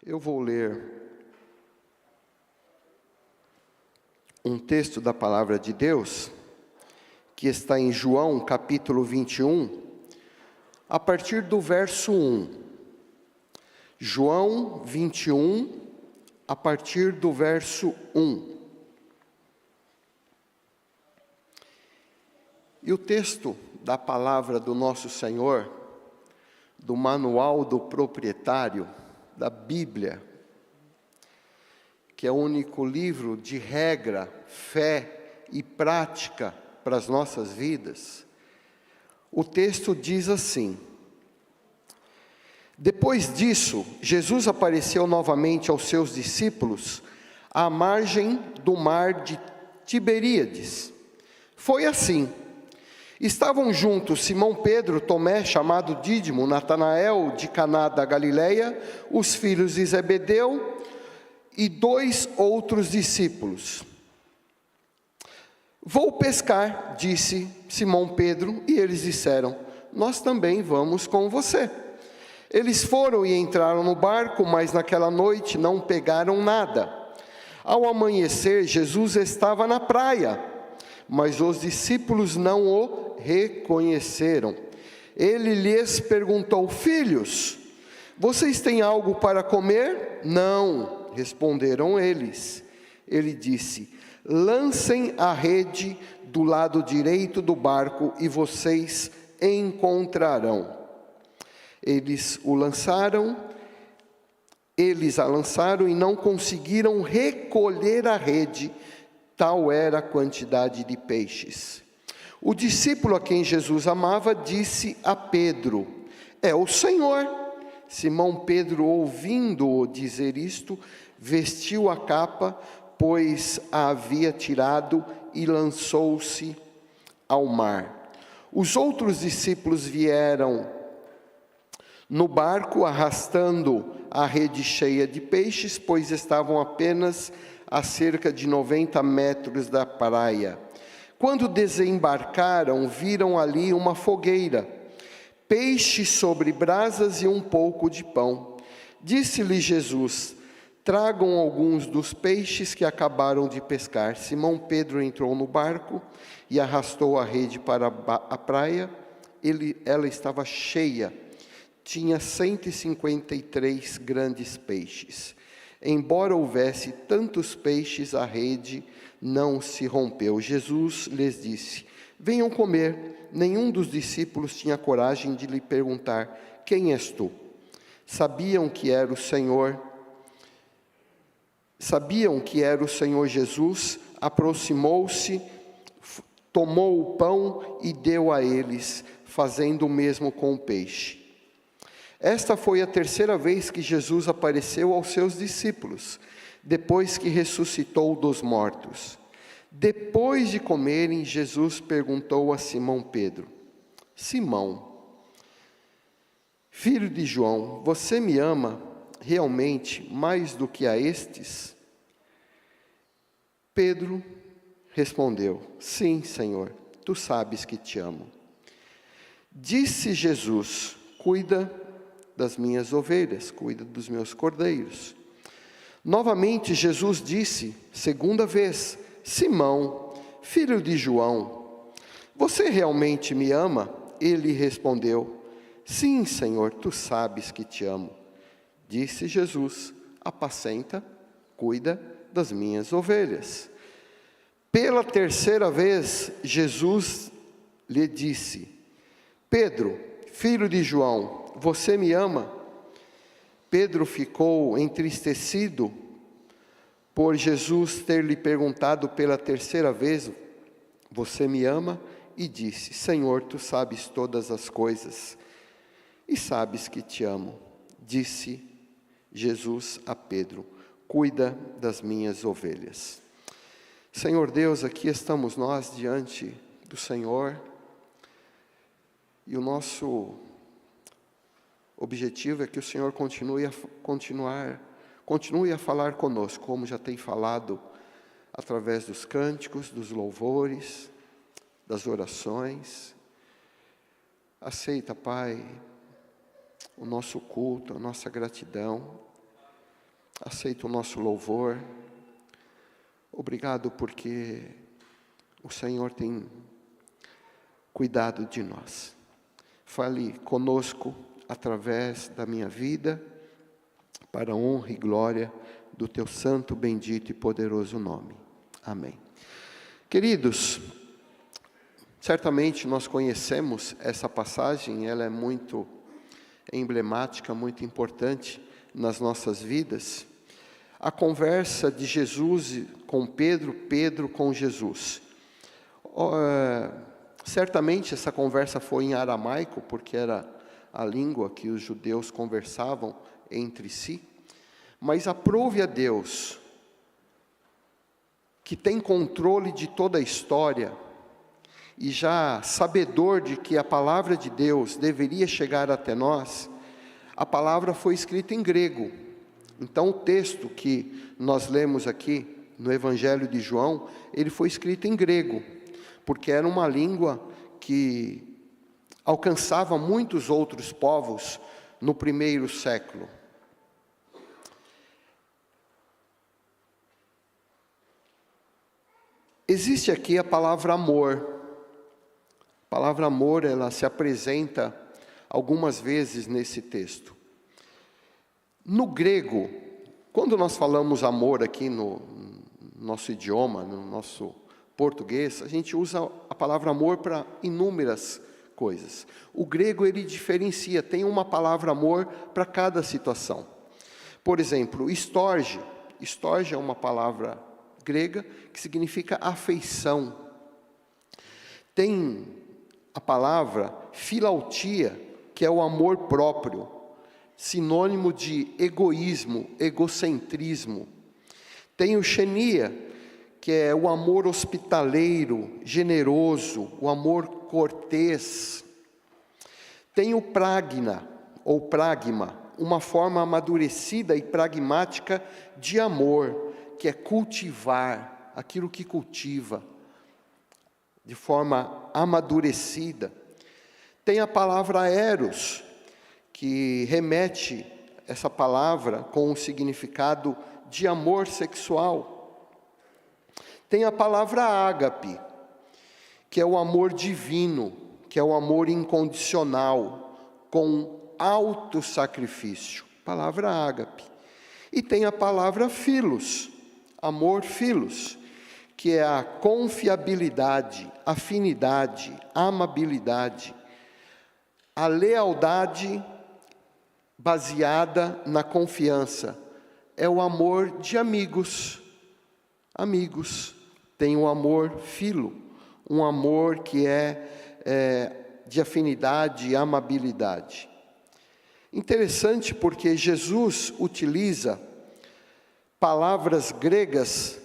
Eu vou ler um texto da palavra de Deus, que está em João, capítulo 21, a partir do verso 1. João 21, a partir do verso 1. E o texto da palavra do nosso Senhor, do manual do proprietário, da Bíblia, que é o único livro de regra, fé e prática para as nossas vidas, o texto diz assim: Depois disso, Jesus apareceu novamente aos seus discípulos à margem do mar de Tiberíades. Foi assim: estavam juntos Simão Pedro, Tomé, chamado Dídimo, Natanael de Caná da Galileia, os filhos de Zebedeu e 2 outros discípulos. Vou pescar, disse Simão Pedro, e eles disseram: nós também vamos com você. Eles foram e entraram no barco, mas naquela noite não pegaram nada. Ao amanhecer, Jesus estava na praia, mas os discípulos não o reconheceram. Ele lhes perguntou: filhos, vocês têm algo para comer? Não, responderam eles. Ele disse: lancem a rede do lado direito do barco e vocês encontrarão. Eles a lançaram e não conseguiram recolher a rede, tal era a quantidade de peixes. O discípulo a quem Jesus amava disse a Pedro: é o Senhor. Simão Pedro, ouvindo-o dizer isto, vestiu a capa, pois a havia tirado, e lançou-se ao mar. Os outros discípulos vieram no barco, arrastando a rede cheia de peixes, pois estavam apenas a cerca de 90 metros da praia. Quando desembarcaram, viram ali uma fogueira, peixe sobre brasas e um pouco de pão. Disse-lhe Jesus: tragam alguns dos peixes que acabaram de pescar. Simão Pedro entrou no barco e arrastou a rede para a praia. Ela estava cheia, tinha 153 grandes peixes. Embora houvesse tantos peixes, a rede não se rompeu. Jesus lhes disse: venham comer. Nenhum dos discípulos tinha coragem de lhe perguntar: quem és tu? Sabiam que era o Senhor Jesus. Aproximou-se, tomou o pão e deu a eles, fazendo o mesmo com o peixe. Esta foi a 3ª vez que Jesus apareceu aos seus discípulos, depois que ressuscitou dos mortos. Depois de comerem, Jesus perguntou a Simão Pedro: Simão, filho de João, você me ama realmente mais do que a estes? Pedro respondeu: sim, Senhor, tu sabes que te amo. Disse Jesus: cuida das minhas ovelhas, cuida dos meus cordeiros. Novamente Jesus disse, 2ª vez: Simão, filho de João, você realmente me ama? Ele respondeu: sim, Senhor, tu sabes que te amo. Disse Jesus: apacenta, cuida das minhas ovelhas. Pela 3ª vez, Jesus lhe disse: Pedro, filho de João, você me ama? Pedro ficou entristecido por Jesus ter lhe perguntado pela 3ª vez: você me ama? E disse: Senhor, tu sabes todas as coisas e sabes que te amo. Disse Jesus a Pedro: cuida das minhas ovelhas. Senhor Deus, aqui estamos nós diante do Senhor, e o nosso objetivo é que o Senhor continue a falar conosco, como já tem falado através dos cânticos, dos louvores, das orações. Aceita, Pai, o nosso culto, a nossa gratidão. aceita o nosso louvor. Obrigado porque o Senhor tem cuidado de nós. Fale conosco através da minha vida, para a honra e glória do teu santo, bendito e poderoso nome. Amém. Queridos, certamente nós conhecemos essa passagem, ela é muito emblemática, muito importante nas nossas vidas. A conversa de Jesus com Pedro, Pedro com Jesus. Certamente essa conversa foi em aramaico, porque era a língua que os judeus conversavam entre si. Mas aprove a Deus, que tem controle de toda a história, e já sabedor de que a palavra de Deus deveria chegar até nós, a palavra foi escrita em grego. Então o texto que nós lemos aqui no Evangelho de João, ele foi escrito em grego, porque era uma língua que alcançava muitos outros povos no primeiro século. Existe aqui a palavra amor. A palavra amor, ela se apresenta algumas vezes nesse texto. No grego, quando nós falamos amor aqui no nosso idioma, no nosso português, a gente usa a palavra amor para inúmeras coisas. O grego, ele diferencia, tem uma palavra amor para cada situação. Por exemplo, storge. Storge é uma palavra grega que significa afeição. Tem a palavra filautia, que é o amor próprio, sinônimo de egoísmo, egocentrismo. Tem o xenia, que é o amor hospitaleiro, generoso, o amor cortês. Tem o pragna, ou pragma, uma forma amadurecida e pragmática de amor, que é cultivar, aquilo que cultiva, de forma amadurecida. Tem a palavra eros, que remete essa palavra com o significado de amor sexual. Tem a palavra ágape, que é o amor divino, que é o amor incondicional, com alto sacrifício. Palavra ágape. E tem a palavra filos, amor filos, que é a confiabilidade, afinidade, amabilidade, a lealdade baseada na confiança. É o amor de amigos. Amigos. Tem o amor filo, um amor que é de afinidade e amabilidade. Interessante porque Jesus utiliza palavras gregas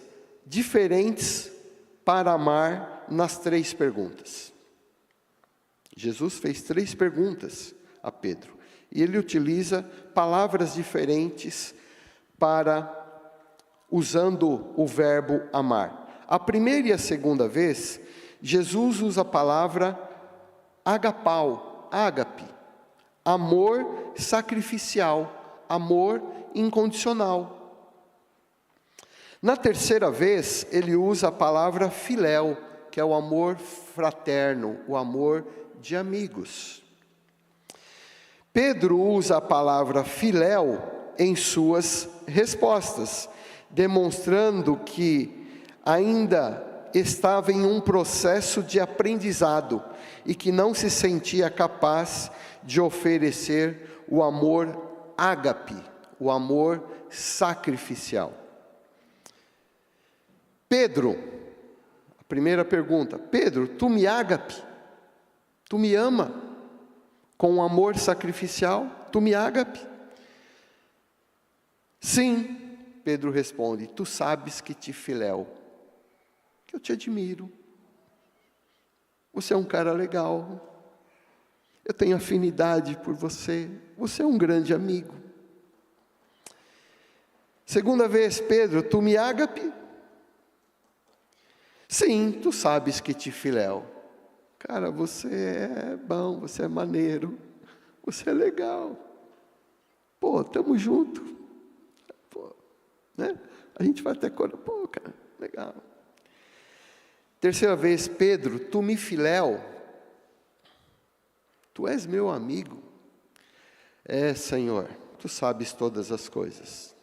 diferentes para amar nas 3 perguntas. Jesus fez 3 perguntas a Pedro, e ele utiliza palavras diferentes usando o verbo amar. A primeira e a segunda vez, Jesus usa a palavra agapau, ágape, amor sacrificial, amor incondicional. Na terceira vez, ele usa a palavra filéu, que é o amor fraterno, o amor de amigos. Pedro usa a palavra filéu em suas respostas, demonstrando que ainda estava em um processo de aprendizado e que não se sentia capaz de oferecer o amor ágape, o amor sacrificial. Pedro, a primeira pergunta: Pedro, tu me ágape? Tu me ama com um amor sacrificial? Tu me ágape? Sim, Pedro responde, tu sabes que te filéu, que eu te admiro. Você é um cara legal. Eu tenho afinidade por você. Você é um grande amigo. Segunda vez, Pedro, tu me ágape? Sim, tu sabes que te filéu. Cara, você é bom, você é maneiro, você é legal. Pô, tamo junto. Pô, né? A gente vai até quando, pô, cara, legal. Terceira vez, Pedro, tu me filéu, tu és meu amigo. É, Senhor, tu sabes todas as coisas.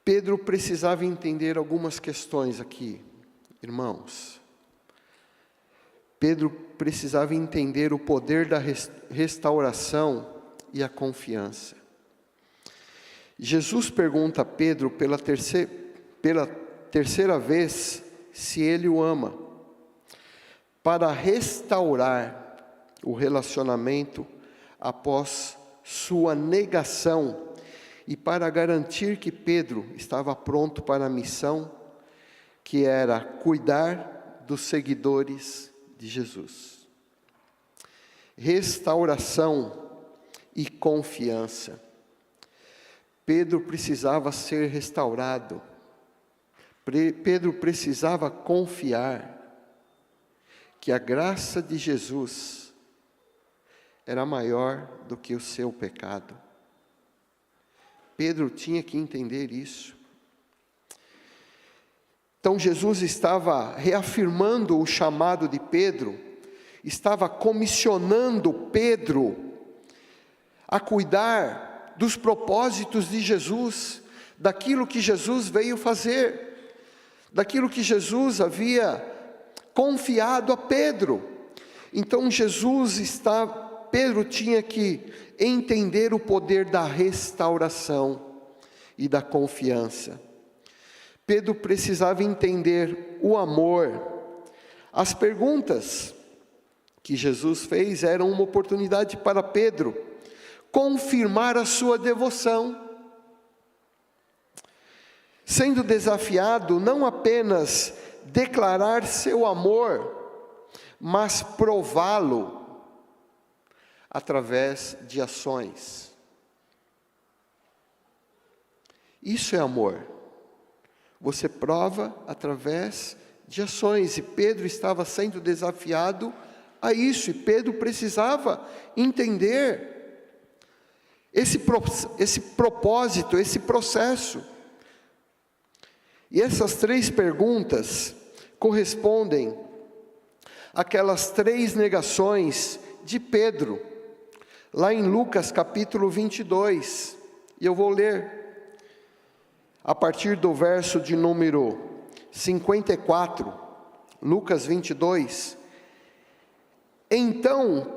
Pedro precisava entender algumas questões aqui, irmãos. Pedro precisava entender o poder da restauração e a confiança. Jesus pergunta a Pedro pela terceira vez se ele o ama, para restaurar o relacionamento após sua negação e para garantir que Pedro estava pronto para a missão, que era cuidar dos seguidores de Jesus. Restauração e confiança. Pedro precisava ser restaurado. Pedro precisava confiar que a graça de Jesus era maior do que o seu pecado. Pedro tinha que entender isso. Então Jesus estava reafirmando o chamado de Pedro, estava comissionando Pedro a cuidar dos propósitos de Jesus, daquilo que Jesus veio fazer, daquilo que Jesus havia confiado a Pedro. Então Pedro tinha que entender o poder da restauração e da confiança. Pedro precisava entender o amor. As perguntas que Jesus fez eram uma oportunidade para Pedro confirmar a sua devoção, sendo desafiado não apenas declarar seu amor, mas prová-lo através de ações. Isso é amor. Você prova através de ações, e Pedro estava sendo desafiado a isso, e Pedro precisava entender esse propósito, esse processo. E essas 3 perguntas correspondem àquelas 3 negações de Pedro, lá em Lucas capítulo 22, e eu vou ler a partir do verso de número 54, Lucas 22. Então,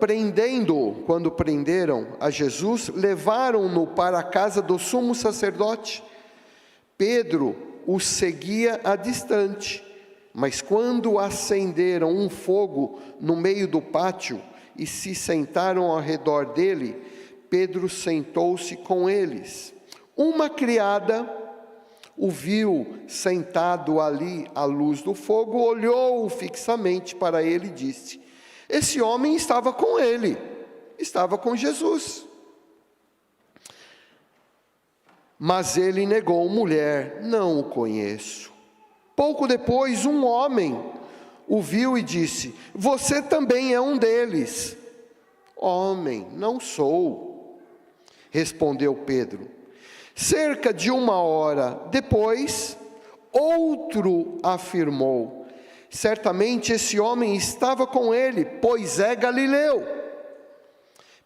quando prenderam a Jesus, levaram-no para a casa do sumo sacerdote. Pedro o seguia a distante, mas quando acenderam um fogo no meio do pátio e se sentaram ao redor dele, Pedro sentou-se com eles. Uma criada o viu sentado ali à luz do fogo, olhou fixamente para ele e disse: esse homem estava com ele, estava com Jesus. Mas ele negou: mulher, não o conheço. Pouco depois, um homem o viu e disse: você também é um deles. Homem, não sou, respondeu Pedro. Cerca de 1 hora depois, outro afirmou: certamente esse homem estava com ele, pois é galileu.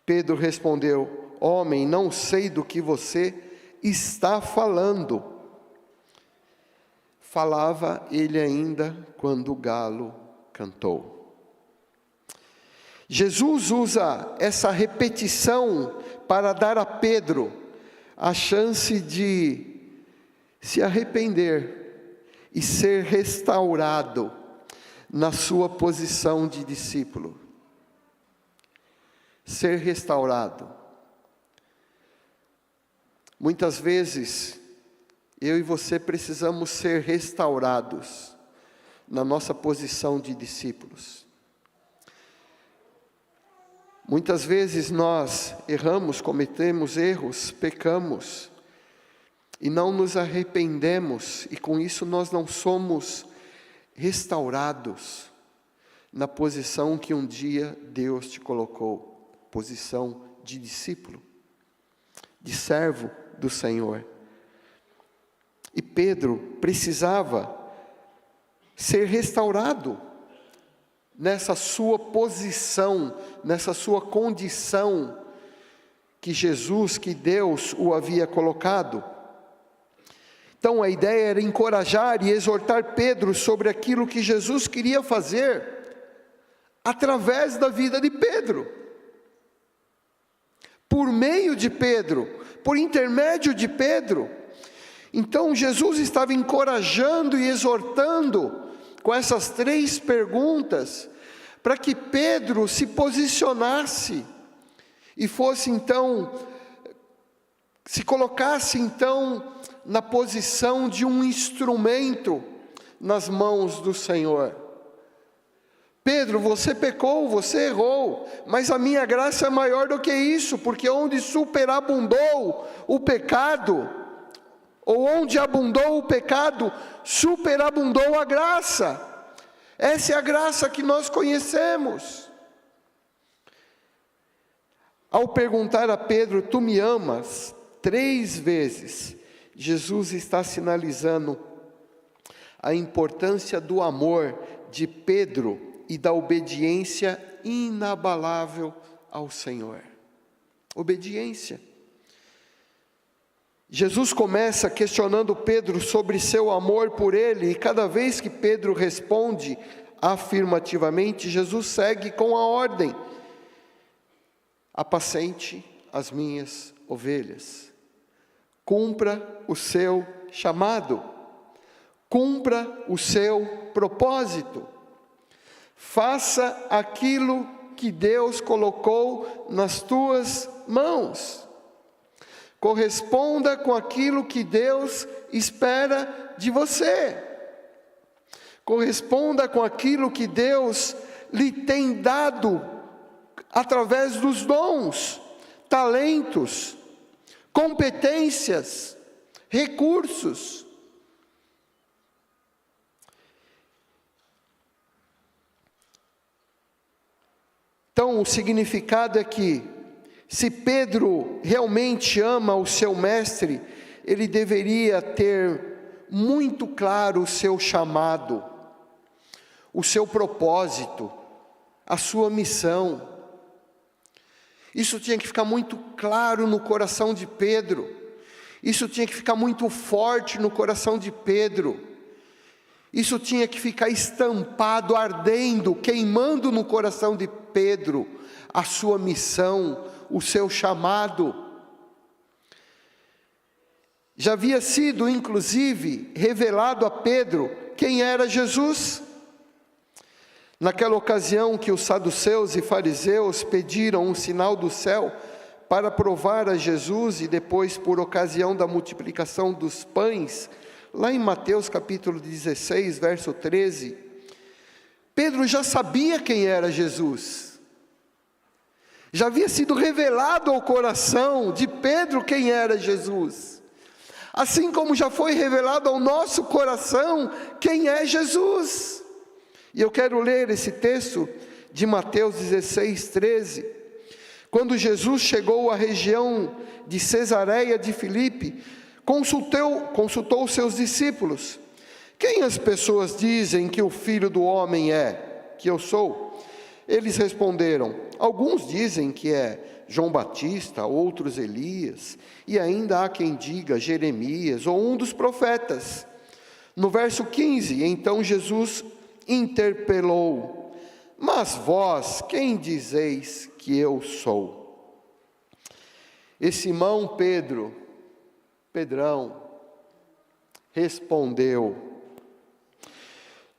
Pedro respondeu: homem, não sei do que você está falando. Falava ele ainda quando o galo cantou. Jesus usa essa repetição para dar a Pedro a chance de se arrepender e ser restaurado na sua posição de discípulo. Ser restaurado. Muitas vezes, eu e você precisamos ser restaurados na nossa posição de discípulos. Muitas vezes nós erramos, cometemos erros, pecamos, e não nos arrependemos, e com isso nós não somos restaurados na posição que um dia Deus te colocou, posição de discípulo, de servo do Senhor. E Pedro precisava ser restaurado nessa sua posição, nessa sua condição que Jesus, que Deus o havia colocado. Então a ideia era encorajar e exortar Pedro sobre aquilo que Jesus queria fazer através da vida de Pedro, por meio de Pedro, por intermédio de Pedro. Então Jesus estava encorajando e exortando com essas 3 perguntas, para que Pedro se posicionasse e fosse então, se colocasse então na posição de um instrumento nas mãos do Senhor. Pedro, você pecou, você errou, mas a minha graça é maior do que isso, porque onde superabundou o pecado, ou onde abundou o pecado, superabundou a graça. Essa é a graça que nós conhecemos. Ao perguntar a Pedro, tu me amas? 3 vezes, Jesus está sinalizando a importância do amor de Pedro e da obediência inabalável ao Senhor. Obediência. Jesus começa questionando Pedro sobre seu amor por ele, e cada vez que Pedro responde afirmativamente, Jesus segue com a ordem: apacente as minhas ovelhas, cumpra o seu chamado, cumpra o seu propósito, faça aquilo que Deus colocou nas tuas mãos. Corresponda com aquilo que Deus espera de você. Corresponda com aquilo que Deus lhe tem dado através dos dons, talentos, competências, recursos. Então, o significado é que, se Pedro realmente ama o seu mestre, ele deveria ter muito claro o seu chamado, o seu propósito, a sua missão. Isso tinha que ficar muito claro no coração de Pedro. Isso tinha que ficar muito forte no coração de Pedro. Isso tinha que ficar estampado, ardendo, queimando no coração de Pedro, a sua missão, o seu chamado. Já havia sido, inclusive, revelado a Pedro quem era Jesus. Naquela ocasião que os saduceus e fariseus pediram um sinal do céu para provar a Jesus, e depois por ocasião da multiplicação dos pães, lá em Mateus capítulo 16, verso 13, Pedro já sabia quem era Jesus. Já havia sido revelado ao coração de Pedro quem era Jesus. Assim como já foi revelado ao nosso coração quem é Jesus. E eu quero ler esse texto de Mateus 16, 13. Quando Jesus chegou à região de Cesareia de Filipe, consultou os seus discípulos: quem as pessoas dizem que o Filho do Homem é, que eu sou? Eles responderam: alguns dizem que é João Batista, outros Elias, e ainda há quem diga Jeremias ou um dos profetas. No verso 15, então Jesus interpelou: mas vós, quem dizeis que eu sou? E Simão Pedrão, respondeu: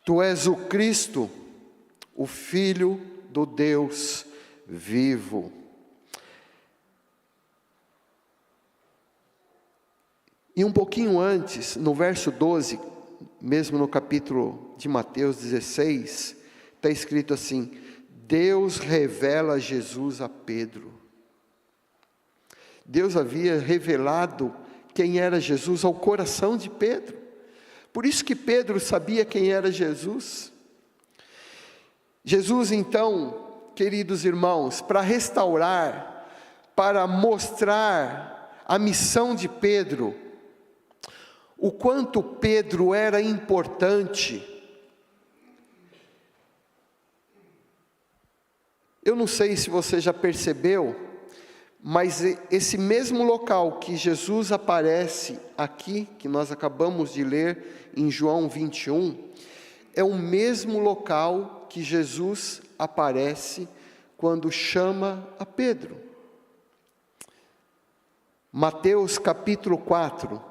tu és o Cristo, o Filho do Deus vivo. E um pouquinho antes, no verso 12, mesmo no capítulo de Mateus 16, está escrito assim: Deus revela Jesus a Pedro. Deus havia revelado quem era Jesus ao coração de Pedro. Por isso que Pedro sabia quem era Jesus. Jesus, então, queridos irmãos, para restaurar, para mostrar a missão de Pedro, o quanto Pedro era importante. Eu não sei se você já percebeu, mas esse mesmo local que Jesus aparece aqui, que nós acabamos de ler em João 21, é o mesmo local que Jesus aparece quando chama a Pedro. Mateus capítulo 4,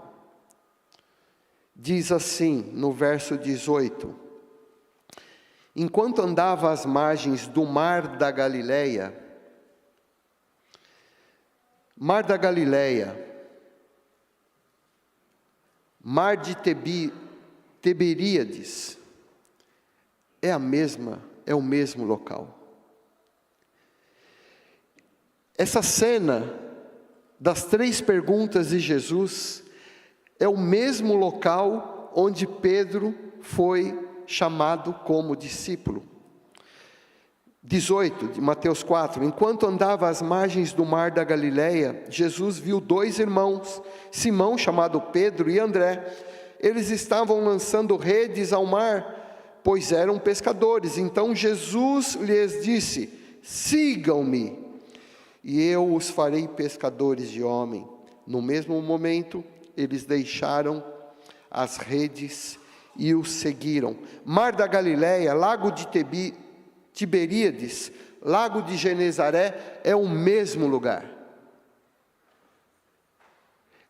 diz assim, no verso 18: enquanto andava às margens do mar da Galileia, mar de Tiberíades, é o mesmo local. Essa cena das 3 perguntas de Jesus é o mesmo local onde Pedro foi chamado como discípulo. 18, de Mateus 4, enquanto andava às margens do mar da Galileia, Jesus viu 2 irmãos, Simão, chamado Pedro, e André. Eles estavam lançando redes ao mar, pois eram pescadores. Então Jesus lhes disse: sigam-me, e eu os farei pescadores de homem. No mesmo momento, eles deixaram as redes e o seguiram. Mar da Galileia, lago de Tiberíades, lago de Genezaré, é o mesmo lugar.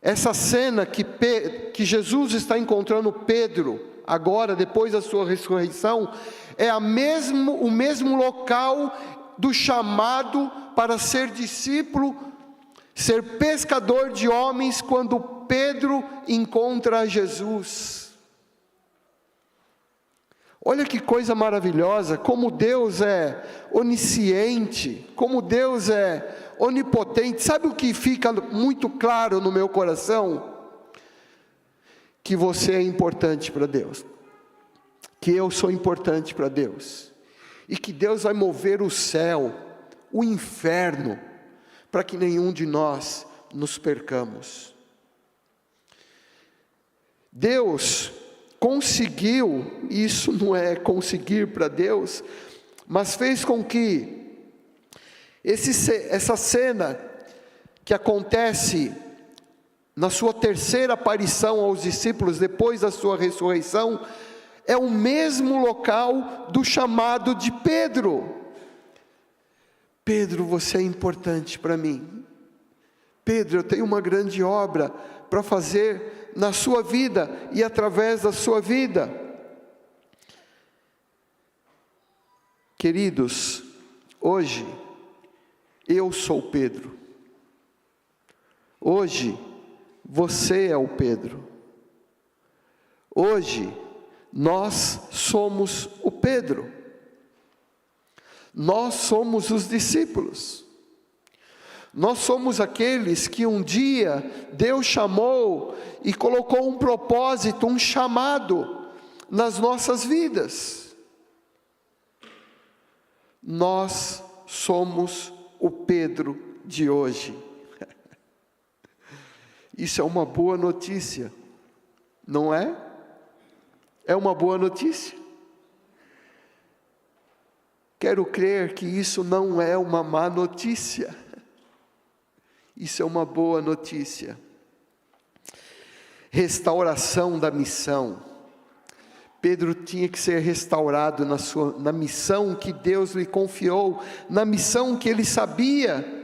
Essa cena que Jesus está encontrando Pedro, agora, depois da sua ressurreição, é o mesmo local do chamado para ser discípulo, ser pescador de homens, quando Pedro encontra Jesus. Olha que coisa maravilhosa, como Deus é onisciente, como Deus é onipotente. Sabe o que fica muito claro no meu coração? Que você é importante para Deus, que eu sou importante para Deus, e que Deus vai mover o céu, o inferno, para que nenhum de nós nos percamos. Deus conseguiu, isso não é conseguir para Deus, mas fez com que essa cena que acontece na sua terceira aparição aos discípulos depois da sua ressurreição, é o mesmo local do chamado de Pedro. Pedro, você é importante para mim. Pedro, eu tenho uma grande obra para fazer na sua vida e através da sua vida. Queridos, hoje eu sou Pedro. Hoje você é o Pedro. Hoje nós somos o Pedro. Nós somos os discípulos. Nós somos aqueles que um dia Deus chamou e colocou um propósito, um chamado nas nossas vidas. Nós somos o Pedro de hoje. Isso é uma boa notícia, não é? É uma boa notícia. Quero crer que isso não é uma má notícia. Isso é uma boa notícia. Restauração da missão. Pedro tinha que ser restaurado na missão que Deus lhe confiou, na missão que ele sabia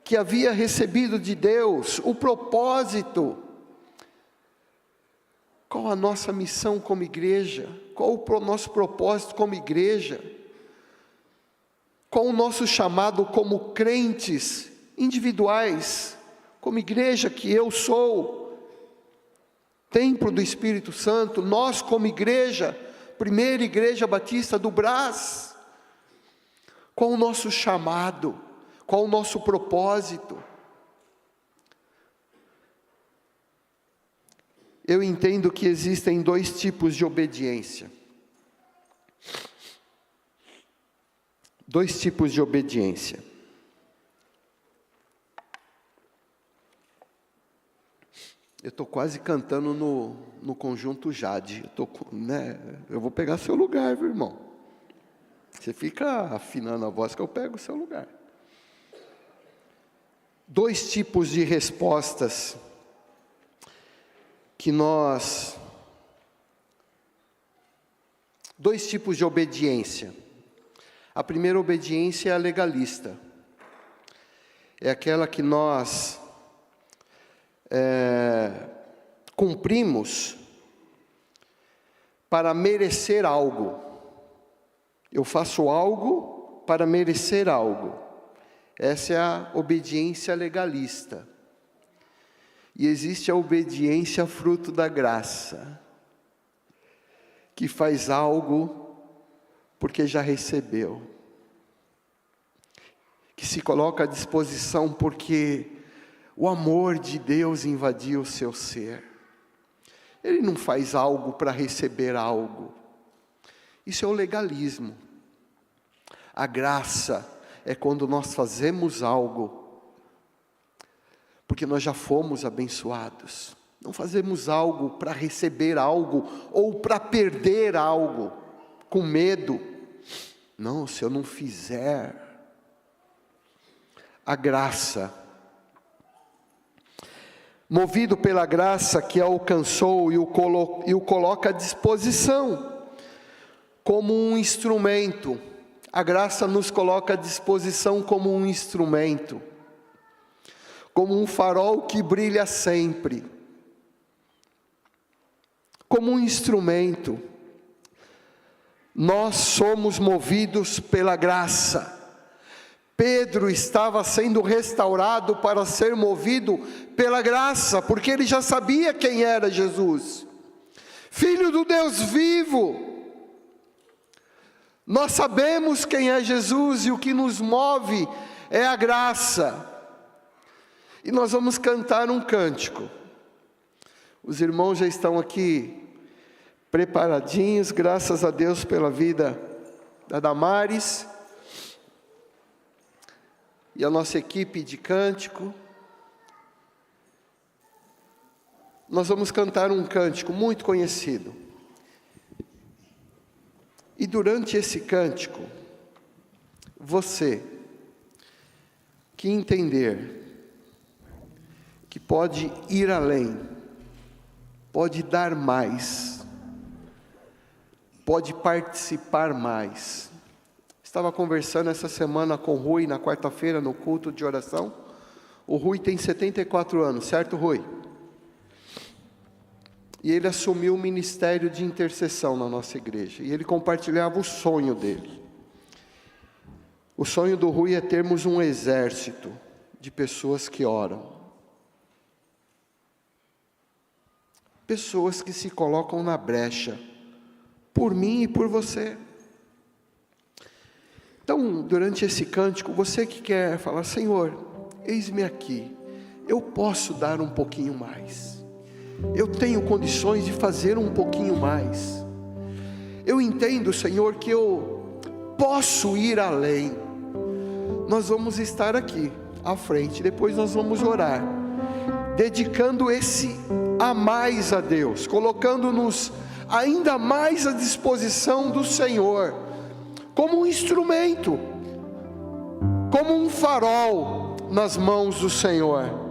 que havia recebido de Deus, o propósito. Qual a nossa missão como igreja? Qual o nosso propósito como igreja? Qual o nosso chamado como crentes individuais, como igreja que eu sou, templo do Espírito Santo, nós como igreja, primeira igreja batista do Brás? Qual o nosso chamado? Qual o nosso propósito? Eu entendo que existem 2 tipos de obediência. 2 tipos de obediência. Eu estou quase cantando no conjunto Jade. Eu vou pegar seu lugar, viu, irmão? Você fica afinando a voz que eu pego o seu lugar. 2 tipos de respostas que nós... 2 tipos de obediência. A primeira obediência é a legalista. É aquela que nós cumprimos para merecer algo. Eu faço algo para merecer algo. Essa é a obediência legalista. E existe a obediência fruto da graça, que faz algo porque já recebeu, que se coloca à disposição porque o amor de Deus invadiu o seu ser. Ele não faz algo para receber algo. Isso é o legalismo. A graça é quando nós fazemos algo porque nós já fomos abençoados. Não fazemos algo para receber algo ou para perder algo com medo. Não, se eu não fizer. A graça, movido pela graça que alcançou e o coloca à disposição como um instrumento. A graça nos coloca à disposição como um instrumento, como um farol que brilha sempre, como um instrumento. Nós somos movidos pela graça. Pedro estava sendo restaurado para ser movido pela graça, porque ele já sabia quem era Jesus, Filho do Deus vivo. Nós sabemos quem é Jesus e o que nos move é a graça. E nós vamos cantar um cântico. Os irmãos já estão aqui preparadinhos, graças a Deus pela vida da Damares e a nossa equipe de cântico. Nós vamos cantar um cântico muito conhecido. E durante esse cântico, você que entender que pode ir além, pode dar mais, pode participar mais. Estava conversando essa semana com o Rui, na quarta-feira, no culto de oração. O Rui tem 74 anos, certo, Rui? E ele assumiu o ministério de intercessão na nossa igreja. E ele compartilhava o sonho dele. O sonho do Rui é termos um exército de pessoas que oram. Pessoas que se colocam na brecha, por mim e por você. Então, durante esse cântico, você que quer falar, Senhor, eis-me aqui, eu posso dar um pouquinho mais. Eu tenho condições de fazer um pouquinho mais. Eu entendo, Senhor, que eu posso ir além. Nós vamos estar aqui à frente, depois nós vamos orar, dedicando esse a mais a Deus, colocando-nos ainda mais à disposição do Senhor, como um instrumento, como um farol nas mãos do Senhor.